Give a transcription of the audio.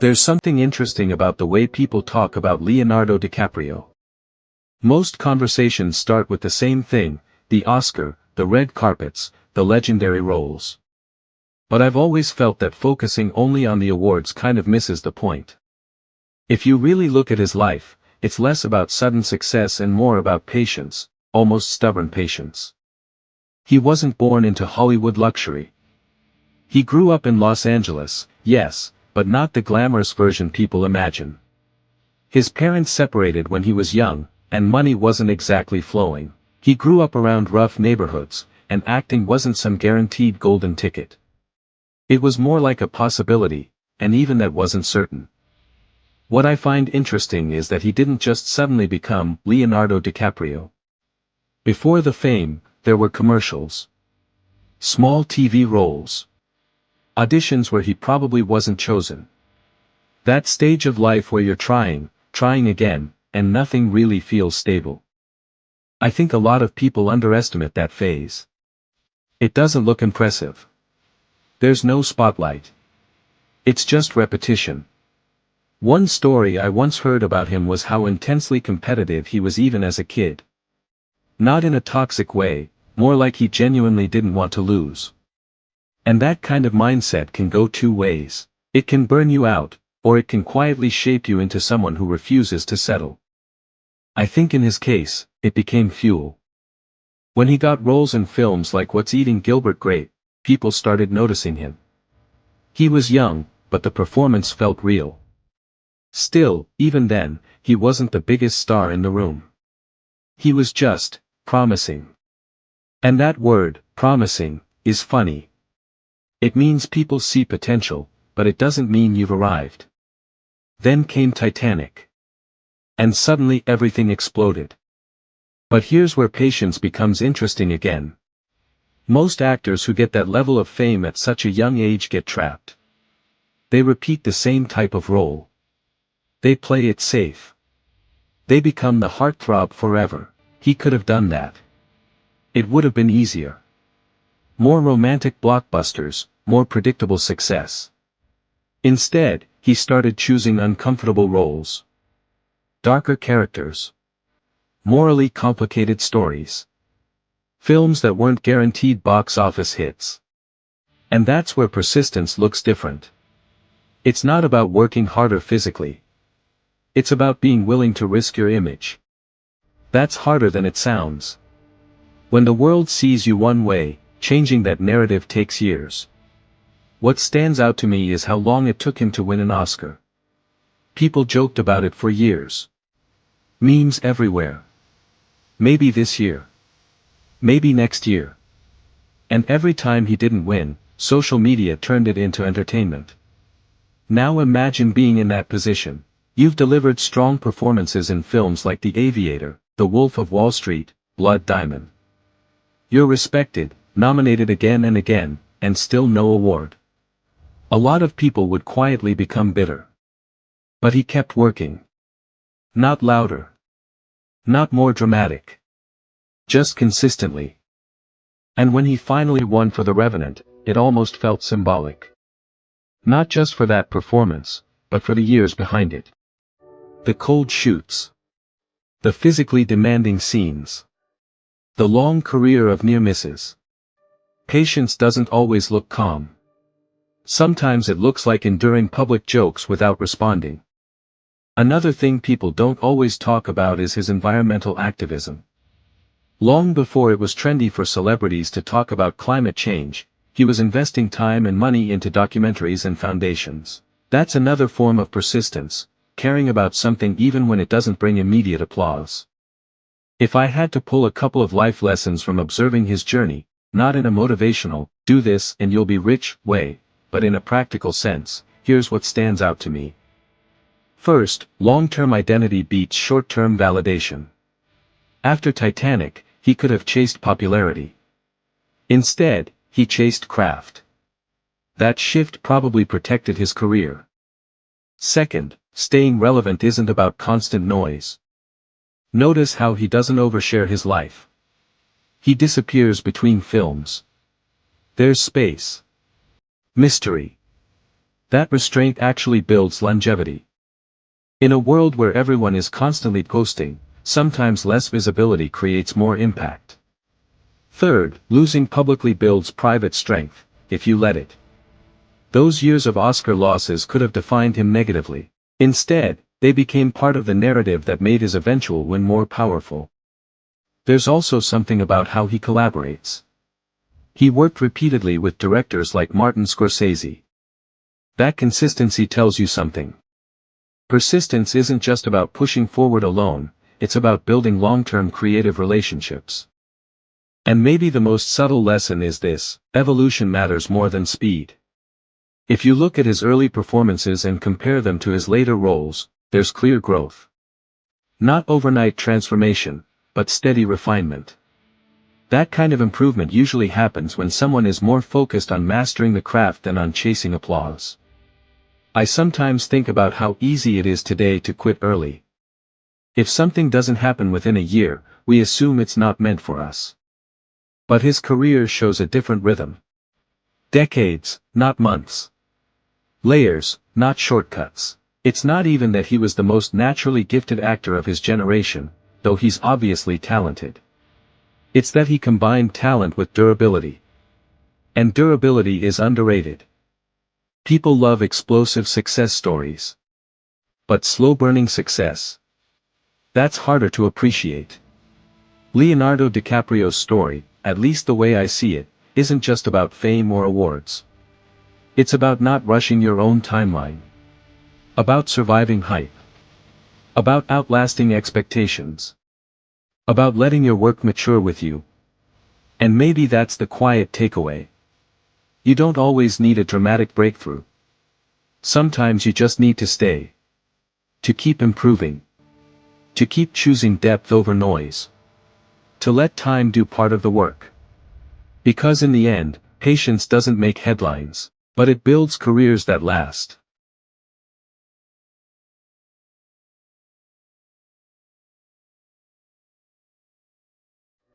There's something interesting about the way people talk about Leonardo DiCaprio. Most conversations start with the same thing: the Oscar, the red carpets, the legendary roles. But I've always felt that focusing only on the awards kind of misses the point. If you really look at his life, it's less about sudden success and more about patience, almost stubborn patience. He wasn't born into Hollywood luxury. He grew up in Los Angeles, yes, but not the glamorous version people imagine. His parents separated when he was young, and money wasn't exactly flowing. He grew up around rough neighborhoods, and acting wasn't some guaranteed golden ticket. It was more like a possibility, and even that wasn't certain. What I find interesting is that he didn't just suddenly become Leonardo DiCaprio. Before the fame, there were commercials. Small TV roles. Auditions where he probably wasn't chosen. That stage of life where you're trying again, and nothing really feels stable. I think a lot of people underestimate that phase. It doesn't look impressive. There's no spotlight. It's just repetition. One story I once heard about him was how intensely competitive he was even as a kid. Not in a toxic way, more like he genuinely didn't want to lose. And that kind of mindset can go two ways. It can burn you out, or it can quietly shape you into someone who refuses to settle. I think in his case, it became fuel. When he got roles in films like What's Eating Gilbert Grape, people started noticing him. He was young, but the performance felt real. Still, even then, he wasn't the biggest star in the room. He was just promising. And that word, promising, is funny. It means people see potential, but it doesn't mean you've arrived. Then came Titanic. And suddenly everything exploded. But here's where patience becomes interesting again. Most actors who get that level of fame at such a young age get trapped. They repeat the same type of role. They play it safe. They become the heartthrob forever. He could have done that. It would have been easier. More romantic blockbusters, more predictable success. Instead, he started choosing uncomfortable roles. Darker characters. Morally complicated stories. Films that weren't guaranteed box office hits. And that's where persistence looks different. It's not about working harder physically. It's about being willing to risk your image. That's harder than it sounds. When the world sees you one way, changing that narrative takes years. What stands out to me is how long it took him to win an Oscar. People joked about it for years. Memes everywhere. Maybe this year. Maybe next year. And every time he didn't win, social media turned it into entertainment. Now imagine being in that position. You've delivered strong performances in films like The Aviator, The Wolf of Wall Street, Blood Diamond. You're respected, nominated again and again, and still no award. A lot of people would quietly become bitter. But he kept working. Not louder. Not more dramatic. Just consistently. And when he finally won for The Revenant, it almost felt symbolic. Not just for that performance, but for the years behind it. The cold shoots. The physically demanding scenes. The long career of near misses. Patience doesn't always look calm. Sometimes it looks like enduring public jokes without responding. Another thing people don't always talk about is his environmental activism. Long before it was trendy for celebrities to talk about climate change, he was investing time and money into documentaries and foundations. That's another form of persistence, caring about something even when it doesn't bring immediate applause. If I had to pull a couple of life lessons from observing his journey, not in a motivational, do this and you'll be rich way, but in a practical sense, here's what stands out to me. First, long-term identity beats short-term validation. After Titanic, he could have chased popularity. Instead, he chased craft. That shift probably protected his career. Second, staying relevant isn't about constant noise. Notice how he doesn't overshare his life. He disappears between films. There's space. Mystery. That restraint actually builds longevity. In a world where everyone is constantly posting, sometimes less visibility creates more impact. Third, losing publicly builds private strength, if you let it. Those years of Oscar losses could have defined him negatively. Instead, they became part of the narrative that made his eventual win more powerful. There's also something about how he collaborates. He worked repeatedly with directors like Martin Scorsese. That consistency tells you something. Persistence isn't just about pushing forward alone, it's about building long-term creative relationships. And maybe the most subtle lesson is this: evolution matters more than speed. If you look at his early performances and compare them to his later roles, there's clear growth. Not overnight transformation, but steady refinement. That kind of improvement usually happens when someone is more focused on mastering the craft than on chasing applause. I sometimes think about how easy it is today to quit early. If something doesn't happen within a year, we assume it's not meant for us. But his career shows a different rhythm. Decades, not months. Layers, not shortcuts. It's not even that he was the most naturally gifted actor of his generation, though he's obviously talented. It's that he combined talent with durability. And durability is underrated. People love explosive success stories. But slow-burning success, that's harder to appreciate. Leonardo DiCaprio's story, at least the way I see it, isn't just about fame or awards. It's about not rushing your own timeline. About surviving hype. About outlasting expectations. About letting your work mature with you. And maybe that's the quiet takeaway. You don't always need a dramatic breakthrough. Sometimes you just need to stay. To keep improving. To keep choosing depth over noise. To let time do part of the work. Because in the end, patience doesn't make headlines, but it builds careers that last.